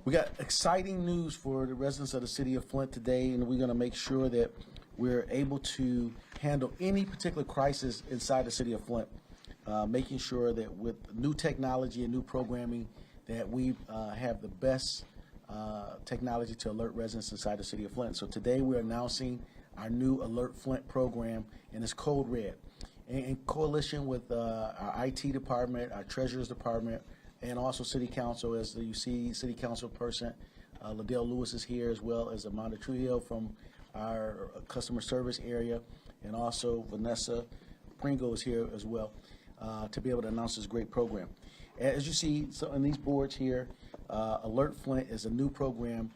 We got exciting news for the residents of the city of Flint today, and we're going to make sure that we're able to handle any particular crisis inside the city of Flint, making sure that with new technology and new programming that we have the best technology to alert residents inside the city of Flint. So today we're announcing our new Alert Flint program, and it's Code Red. In coalition with our IT department, our Treasurer's department, and also City Council, as you see, City Council person Liddell Lewis is here, as well as Amanda Trujillo from our customer service area, and also Vanessa Pringle is here as well to be able to announce this great program. As you see, so on these boards here, Alert Flint is a new program,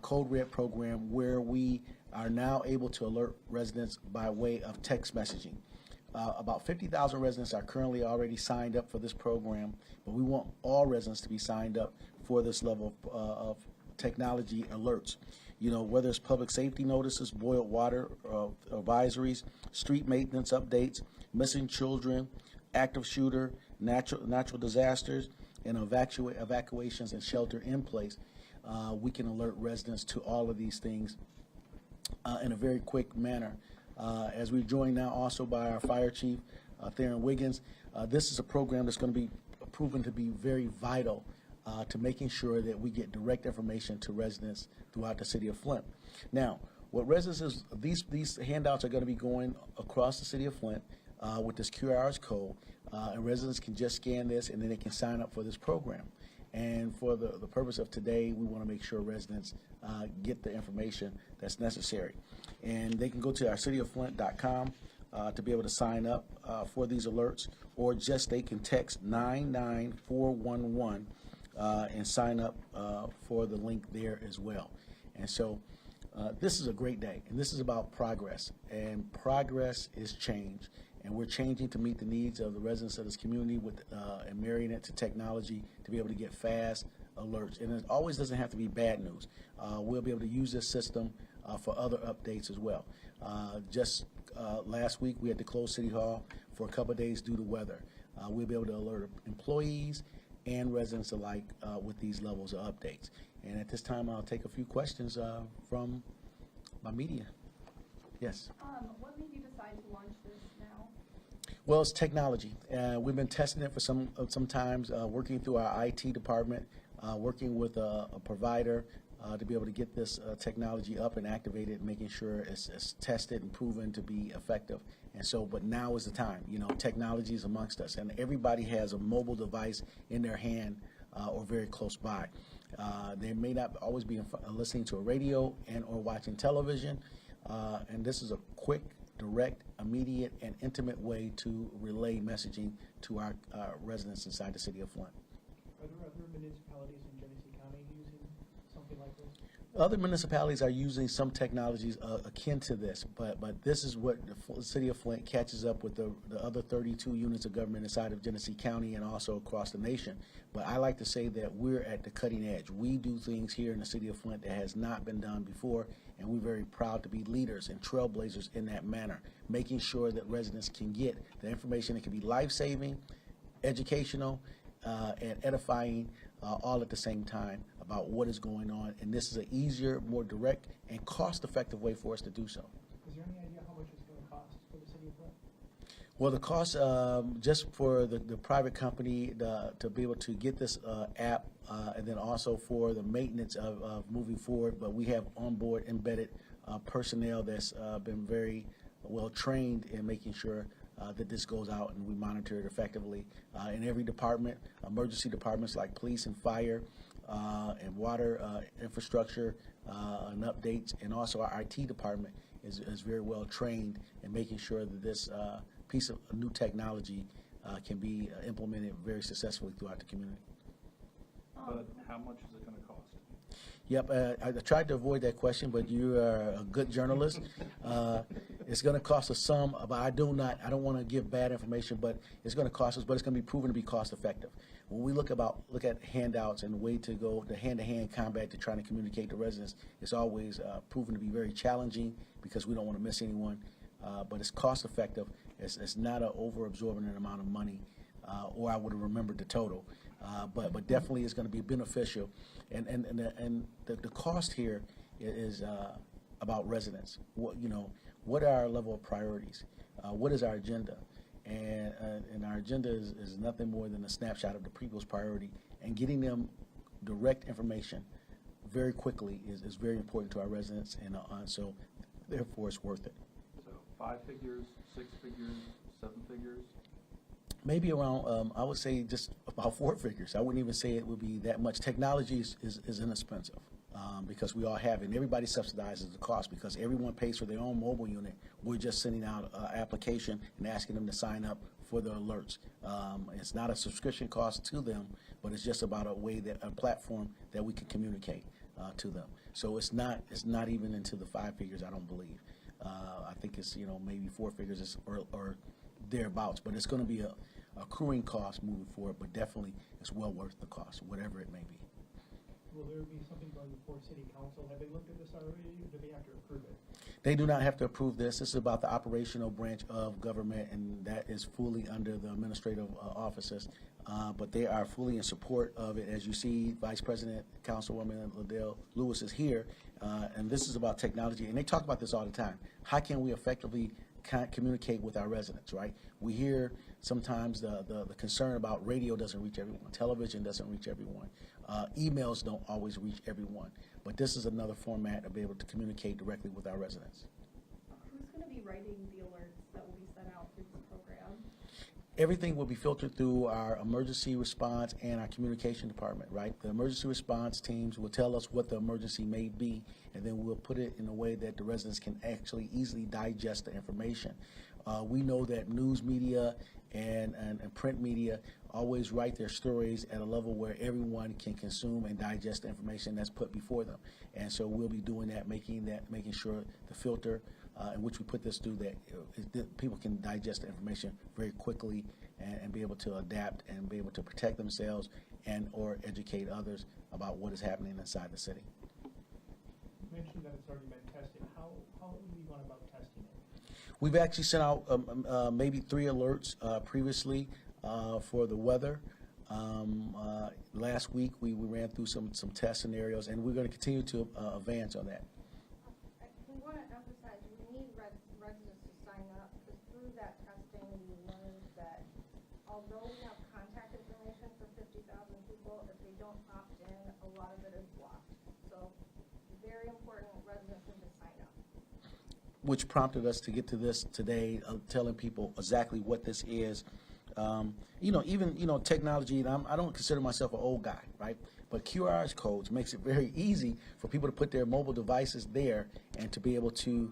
Code Red program, where we are now able to alert residents by way of text messaging. About 50,000 residents are currently already signed up for this program, but we want all residents to be signed up for this level of technology alerts. You know, whether it's public safety notices, boiled water advisories, street maintenance updates, missing children, active shooter, natural disasters, and evacuations and shelter in place. We can alert residents to all of these things in a very quick manner. As we're joined now also by our fire chief, Theron Wiggins, this is a program that's going to be proven to be very vital to making sure that we get direct information to residents throughout the city of Flint. Now, what residents is, these handouts are going to be going across the city of Flint with this QR code, and residents can just scan this and then they can sign up for this program. And for the purpose of today, we want to make sure residents get the information that's necessary. And they can go to our cityofflint.com to be able to sign up for these alerts, or just they can text 99411 and sign up for the link there as well. And so this is a great day, and this is about progress, and progress is change. And we're changing to meet the needs of the residents of this community with and marrying it to technology to be able to get fast alerts. And it always doesn't have to be bad news. We'll be able to use this system for other updates as well. Just last week, we had to close City Hall for a couple of days due to weather. We'll be able to alert employees and residents alike with these levels of updates. And at this time, I'll take a few questions from my media. Yes? What made you decide to launch this now? Well, it's technology. We've been testing it for some times, working through our IT department, working with a provider to be able to get this technology up and activated, making sure it's tested and proven to be effective. And so, but now is the time. You know, technology is amongst us, and everybody has a mobile device in their hand or very close by. They may not always be listening to a radio and or watching television, and this is a quick, direct, immediate, and intimate way to relay messaging to our residents inside the city of Flint. Are there other municipalities in Genesee County using something like this? Other municipalities are using some technologies akin to this, but this is what the city of Flint catches up with the other 32 units of government inside of Genesee County and also across the nation. But I like to say that we're at the cutting edge. We do things here in the city of Flint that has not been done before, and we're very proud to be leaders and trailblazers in that manner, making sure that residents can get the information that can be life-saving, educational, and edifying all at the same time about what is going on. And this is an easier, more direct, and cost-effective way for us to do so. Is there any idea how much it's going to cost for the city of Flint? Well, the cost just for the private company to be able to get this app, and then also for the maintenance of moving forward. But we have onboard embedded personnel that's been very well trained in making sure that this goes out and we monitor it effectively. In every department, emergency departments like police and fire and water infrastructure and updates, and also our IT department is very well trained in making sure that this piece of new technology can be implemented very successfully throughout the community. But how much is it going to cost? Yep, I tried to avoid that question, but you are a good journalist. It's going to cost us some, but I don't want to give bad information, but it's going to cost us, but it's going to be proven to be cost effective. When we look at handouts and the way to go, the hand-to-hand combat to trying to communicate to residents, it's always proven to be very challenging because we don't want to miss anyone, but it's cost effective. It's not an over-absorbent amount of money, or I would have remembered the total. But definitely it's going to be beneficial. And the cost here is about residents. What are our level of priorities? What is our agenda? And our agenda is nothing more than a snapshot of the people's priority, and getting them direct information very quickly is very important to our residents, and so therefore it's worth it. So 5 figures, 6 figures, 7 figures? Maybe around, I would say just about 4 figures. I wouldn't even say it would be that much. Technology is inexpensive because we all have it, and everybody subsidizes the cost because everyone pays for their own mobile unit. We're just sending out an application and asking them to sign up for the alerts. It's not a subscription cost to them, but it's just about a platform that we can communicate to them. So it's not even into the 5 figures, I don't believe. I think it's maybe 4 figures or thereabouts, but it's going to be a accruing cost moving forward, but definitely it's well worth the cost, whatever it may be. Will there be something going before city council? Have they looked at this already, or do they have to approve it? They do not have to approve this. This is about the operational branch of government, and that is fully under the administrative offices. But they are fully in support of it. As you see, Vice President, Councilwoman Liddell Lewis is here, and this is about technology. And they talk about this all the time. How can we effectively communicate with our residents, right? We hear sometimes the concern about radio doesn't reach everyone, television doesn't reach everyone, emails don't always reach everyone, but this is another format to be able to communicate directly with our residents. Who's going to be writing the alerts that will be sent out through this program? Everything will be filtered through our emergency response and our communication department, right? The emergency response teams will tell us what the emergency may be, and then we'll put it in a way that the residents can actually easily digest the information. We know that news media and print media always write their stories at a level where everyone can consume and digest the information that's put before them. And so we'll be doing that, making sure the filter in which we put this through, that people can digest the information very quickly and be able to adapt and be able to protect themselves and or educate others about what is happening inside the city. You mentioned that it's already been tested. How have you gone about testing it? We've actually sent out maybe 3 alerts previously for the weather. Last week we ran through some test scenarios, and we're going to continue to advance on that. We want to emphasize we need residents to sign up, because through that testing we learned that although we have contact information for 50,000 people, if they don't opt in, a lot of it is blocked. So very important, residents need to sign up. Which prompted us to get to this today, telling people exactly what this is. Even technology, and I don't consider myself an old guy, right? But QR codes makes it very easy for people to put their mobile devices there and to be able to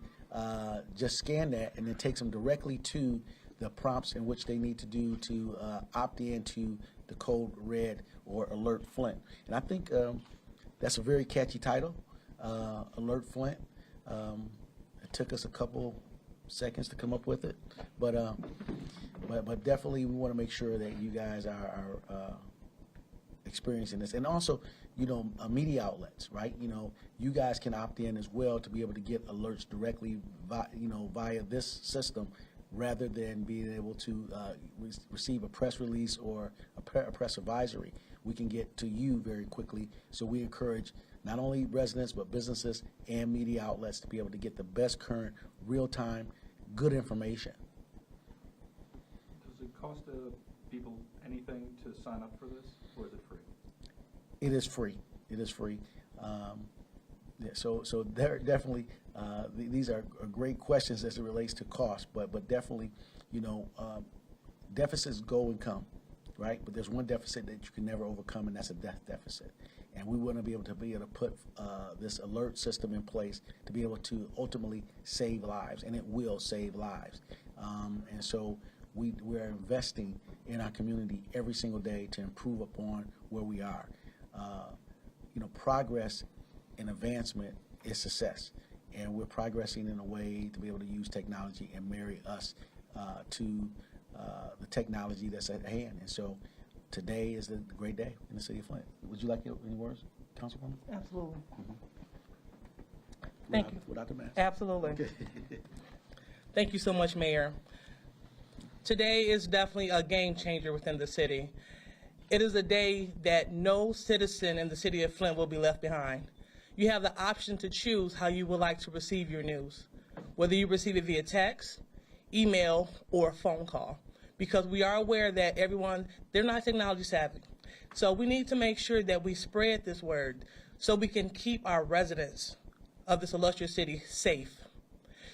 just scan that, and it takes them directly to the prompts in which they need to do to opt in to the code red or Alert Flint. And I think that's a very catchy title, Alert Flint. It took us a couple seconds to come up with it, but definitely we want to make sure that you guys are experiencing this, and also media outlets, right? You guys can opt in as well to be able to get alerts directly via this system, rather than being able to receive a press release or a press advisory. We can get to you very quickly, so we encourage not only residents but businesses and media outlets to be able to get the best current, real-time, good information. Does it cost people anything to sign up for this, or is it free? It is free. It is free. So there definitely these are great questions as it relates to cost, but definitely deficits go and come, right? But there's one deficit that you can never overcome, and that's a death deficit. And we want to be able to put this alert system in place to be able to ultimately save lives, and it will save lives. And so we're investing in our community every single day to improve upon where we are. Progress and advancement is success, and we're progressing in a way to be able to use technology and marry us to the technology that's at hand. And so today is a great day in the city of Flint. Would you like any words, Councilwoman? Absolutely. Thank you. Without the mask. Absolutely. Okay. Thank you so much, Mayor. Today is definitely a game changer within the city. It is a day that no citizen in the city of Flint will be left behind. You have the option to choose how you would like to receive your news, whether you receive it via text, email, or a phone call, because we are aware that everyone, they're not technology savvy. So we need to make sure that we spread this word so we can keep our residents of this illustrious city safe.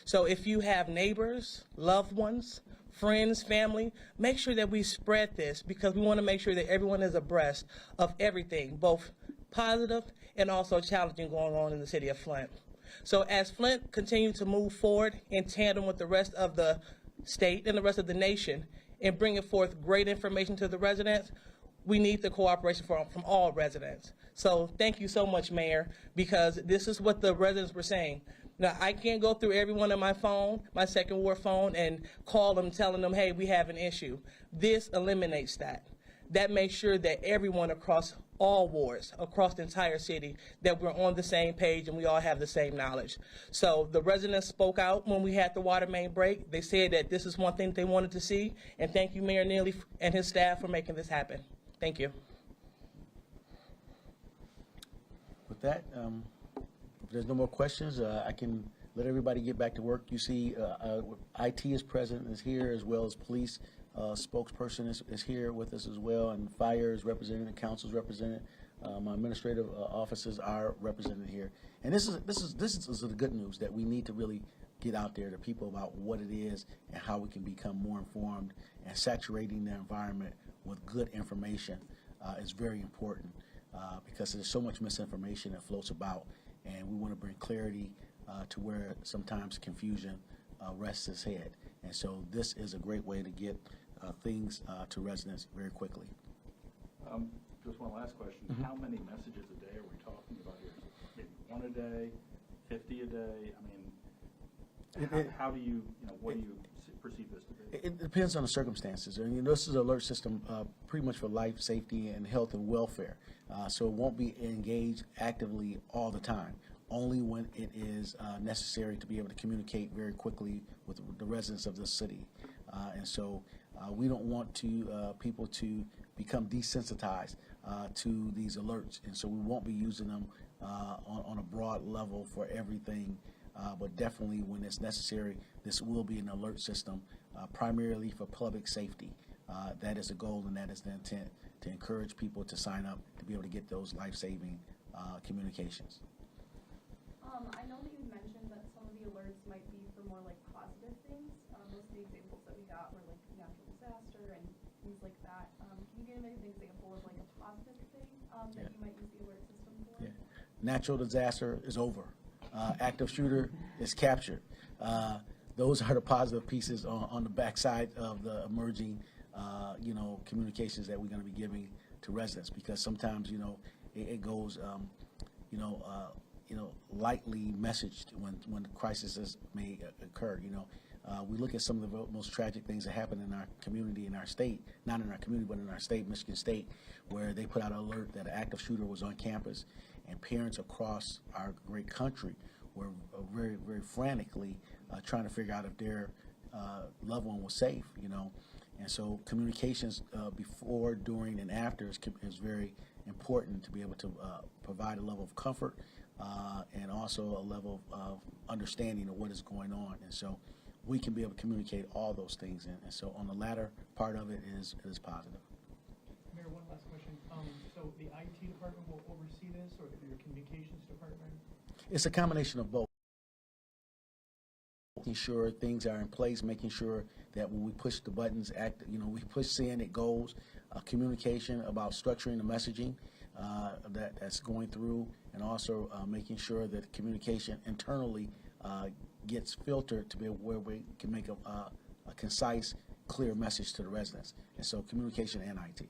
So if you have neighbors, loved ones, friends, family, make sure that we spread this, because we want to make sure that everyone is abreast of everything, both positive and also challenging going on in the city of Flint. So as Flint continues to move forward in tandem with the rest of the state and the rest of the nation in bringing forth great information to the residents, we need the cooperation from all residents. So thank you so much, Mayor, because this is what the residents were saying. Now, I can't go through everyone on my phone, my second ward phone, and call them telling them, hey, we have an issue. This eliminates that. That makes sure that everyone across all wards, across the entire city, that we're on the same page and we all have the same knowledge. So the residents spoke out when we had the water main break. They said that this is one thing they wanted to see, and thank you, Mayor Neely and his staff, for making this happen. Thank you. With that, if there's no more questions, I can let everybody get back to work. You see, IT is present, is here, as well as police spokesperson is here with us as well, and fire is represented, and council is represented. My administrative offices are represented here, and this is the good news, that we need to really get out there to people about what it is and how we can become more informed, and saturating the environment with good information is very important, because there's so much misinformation that floats about, and we want to bring clarity to where sometimes confusion rests its head. And so this is a great way to get things to residents very quickly. Just one last question. Mhm. How many messages a day are we talking about here? Maybe 1 a day, 50 a day? I mean, how do you, what do you perceive this to be? It depends on the circumstances. And this is an alert system pretty much for life, safety, and health and welfare. So it won't be engaged actively all the time, only when it is necessary to be able to communicate very quickly with the residents of the city. And so we don't want people to become desensitized to these alerts. And so we won't be using them on a broad level for everything. But definitely when it's necessary, this will be an alert system, primarily for public safety. That is the goal, and that is the intent, to encourage people to sign up to be able to get those life-saving communications. I know that you mentioned that some of the alerts might be for more like positive things. Most of the examples that we got were like natural disaster and things like that. Can you give me an example of like a positive thing that you might use the alert system for? Yeah. Natural disaster is over. Active shooter is captured. Those are the positive pieces on the backside of the emerging, communications that we're going to be giving to residents, because sometimes, it goes, lightly messaged when crises may occur. We look at some of the most tragic things that happen in our community, in our state, not in our community, but in our state, Michigan State, where they put out an alert that an active shooter was on campus, and parents across our great country were very, very frantically trying to figure out if their loved one was safe, And so communications before, during, and after is very important to be able to provide a level of comfort and also a level of understanding of what is going on. And so we can be able to communicate all those things. And so on the latter part of it is positive. Mayor, one last question. So the IT department will oversee this, or your communications department? It's a combination of both. Making sure things are in place, making sure that when we push the buttons, we push send, it goes. Communication about structuring the messaging that's going through, and also making sure that communication internally gets filtered to be where we can make a concise, clear message to the residents. And so communication and IT.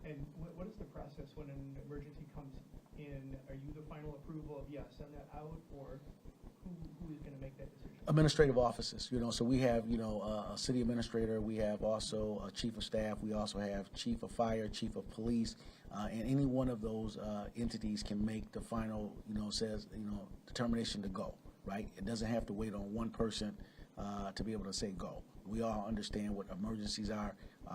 And what is the process when an emergency comes in? Are you the final approval of, send that out, or who is going to make that decision? Administrative offices, so we have, a city administrator, we have also a chief of staff, we also have chief of fire, chief of police, and any one of those entities can make the final, determination to go, right? It doesn't have to wait on one person to be able to say go. We all understand what emergencies are.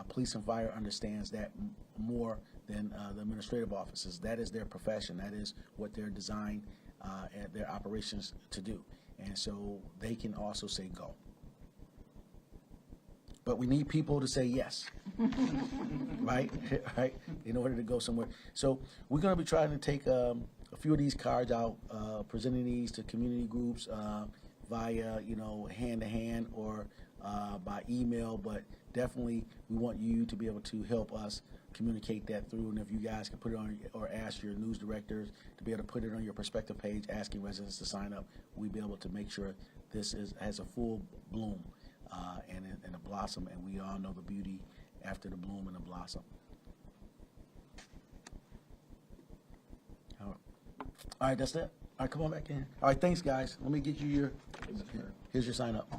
Police and fire understands that more than the administrative offices. That is their profession. That is what they're designed at their operations to do. And so they can also say go. But we need people to say yes, right? Right? In order to go somewhere. So we're going to be trying to take a few of these cards out, presenting these to community groups via, hand to hand or by email. But definitely, we want you to be able to help us communicate that through. And if you guys can put it on, or ask your news directors to be able to put it on your prospective page, asking residents to sign up, we'll be able to make sure this has a full bloom. And a blossom, and we all know the beauty after the bloom and the blossom. All right, that's it. All right, come on back in. All right, thanks, guys. Let me get you here's your sign up.